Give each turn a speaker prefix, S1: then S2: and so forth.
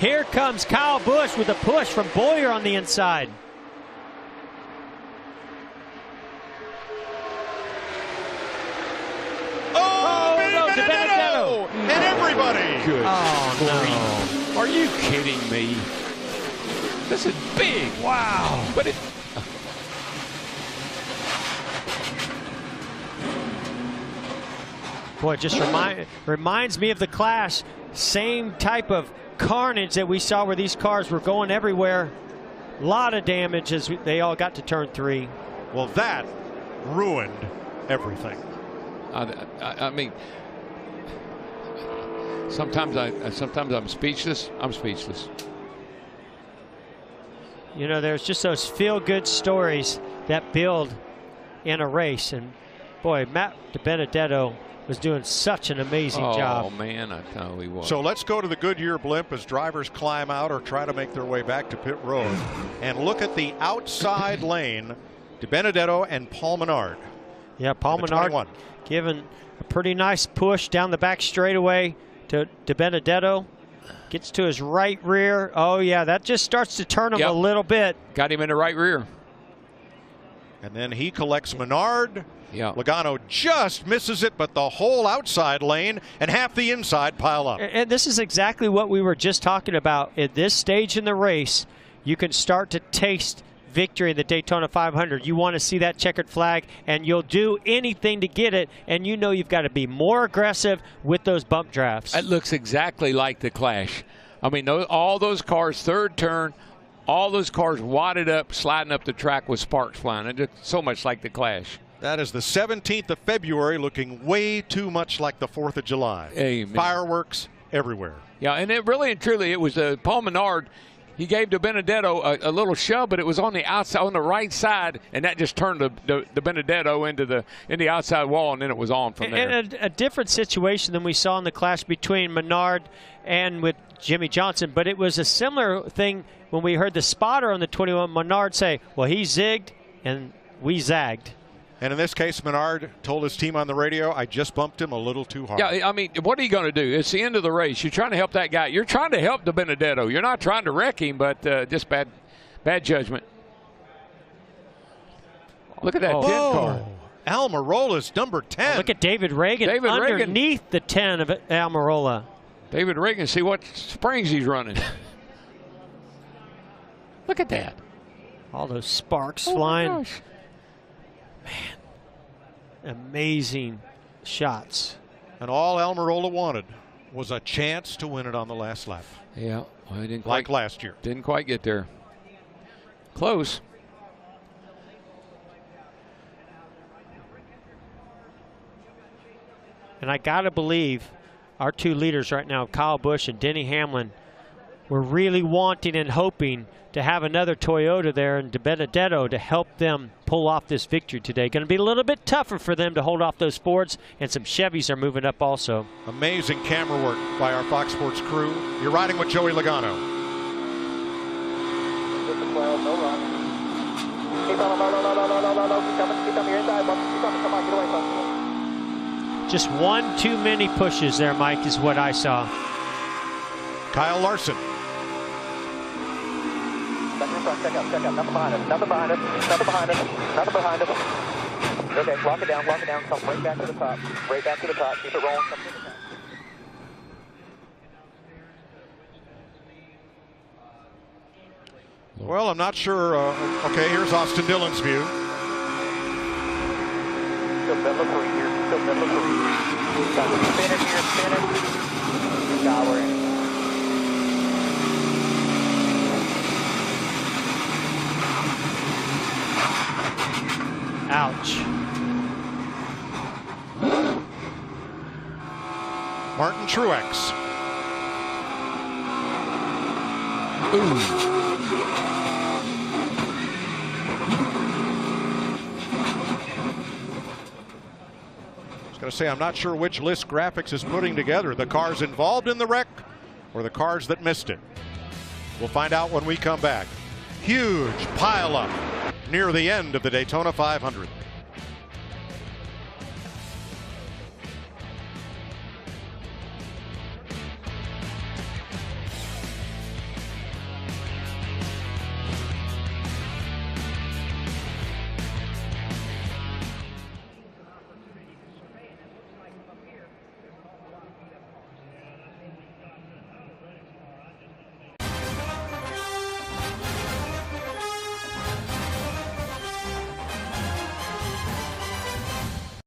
S1: Here comes Kyle Busch with a push from Boyer on the inside.
S2: Oh, no, DiBenedetto! And everybody!
S3: Good.
S1: Oh, no.
S3: Are you kidding me? This is big. Wow. But it.
S1: Boy, it just reminds me of the Clash. Same type of carnage that we saw where these cars were going everywhere. A lot of damage as they all got to turn 3.
S2: Well, that ruined everything.
S3: I mean, sometimes I'm speechless. I'm speechless.
S1: You know, there's just those feel-good stories that build in a race, and boy, Matt DiBenedetto was doing such an amazing job.
S3: Oh man, I tell you what.
S2: So let's go to the Goodyear blimp as drivers climb out or try to make their way back to pit road, and look at the outside lane. DiBenedetto and Paul Menard.
S1: Yeah, Paul Menard giving a pretty nice push down the back straightaway to DiBenedetto. Gets to his right rear. Oh, yeah, that just starts to turn him a little bit.
S3: Got him in the right rear.
S2: And then he collects Menard.
S3: Yeah.
S2: Logano just misses it, but the whole outside lane and half the inside pile up.
S1: And this is exactly what we were just talking about. At this stage in the race, you can start to taste victory in the Daytona 500. You want to see that checkered flag, and you'll do anything to get it, and you know you've got to be more aggressive with those bump drafts.
S3: It looks exactly like the Clash. I mean, all those cars, third turn, all those cars wadded up, sliding up the track with sparks flying. It looks so much like the Clash.
S2: That is the 17th of February, looking way too much like the 4th of July.
S3: Amen.
S2: Fireworks everywhere.
S3: Yeah, and it really and truly, it was Paul Menard. He gave DiBenedetto a little shove, but it was on the outside, on the right side, and that just turned DiBenedetto into the outside wall, and then it was on from there.
S1: And a different situation than we saw in the clash between Menard and with Jimmy Johnson, but it was a similar thing when we heard the spotter on the 21 Menard say, well, he zigged and we zagged.
S2: And in this case, Menard told his team on the radio, I just bumped him a little too hard.
S3: Yeah, I mean, what are you going to do? It's the end of the race. You're trying to help that guy. You're trying to help DiBenedetto. You're not trying to wreck him, but just bad judgment. Look at that 10 car.
S2: Almirola's number 10.
S1: Look at David Reagan underneath the 10 of Almirola.
S3: David Reagan, see what springs he's running. Look at that.
S1: All those sparks flying.
S3: My gosh.
S1: Man, amazing shots.
S2: And all Almirola wanted was a chance to win it on the last lap.
S3: Yeah, well, he didn't
S2: like last year.
S3: Didn't quite get there. Close.
S1: And I got to believe our two leaders right now, Kyle Busch and Denny Hamlin, were really wanting and hoping to have another Toyota there and DiBenedetto to help them pull off this victory today. Going to be a little bit tougher for them to hold off those Fords, and some Chevys are moving up also.
S2: Amazing camera work by our Fox Sports crew. You're riding with Joey Logano.
S1: Just one too many pushes there, Mike, is what I saw.
S2: Kyle Larson.
S4: Check up, nothing behind us, nothing behind us, nothing behind us, nothing behind us. Okay, lock it down, come right back to the top, keep it rolling, come to the top.
S2: Well, I'm not sure. Okay, here's Austin Dillon's view.
S4: Still middle of 3 here, still middle of 3. Got to spin it here, spin it. Now we're in.
S1: Ouch.
S2: Martin Truex.
S3: Ooh.
S2: I was going to say, I'm not sure which list graphics is putting together, the cars involved in the wreck or the cars that missed it. We'll find out when we come back. Huge pile up near the end of the Daytona 500.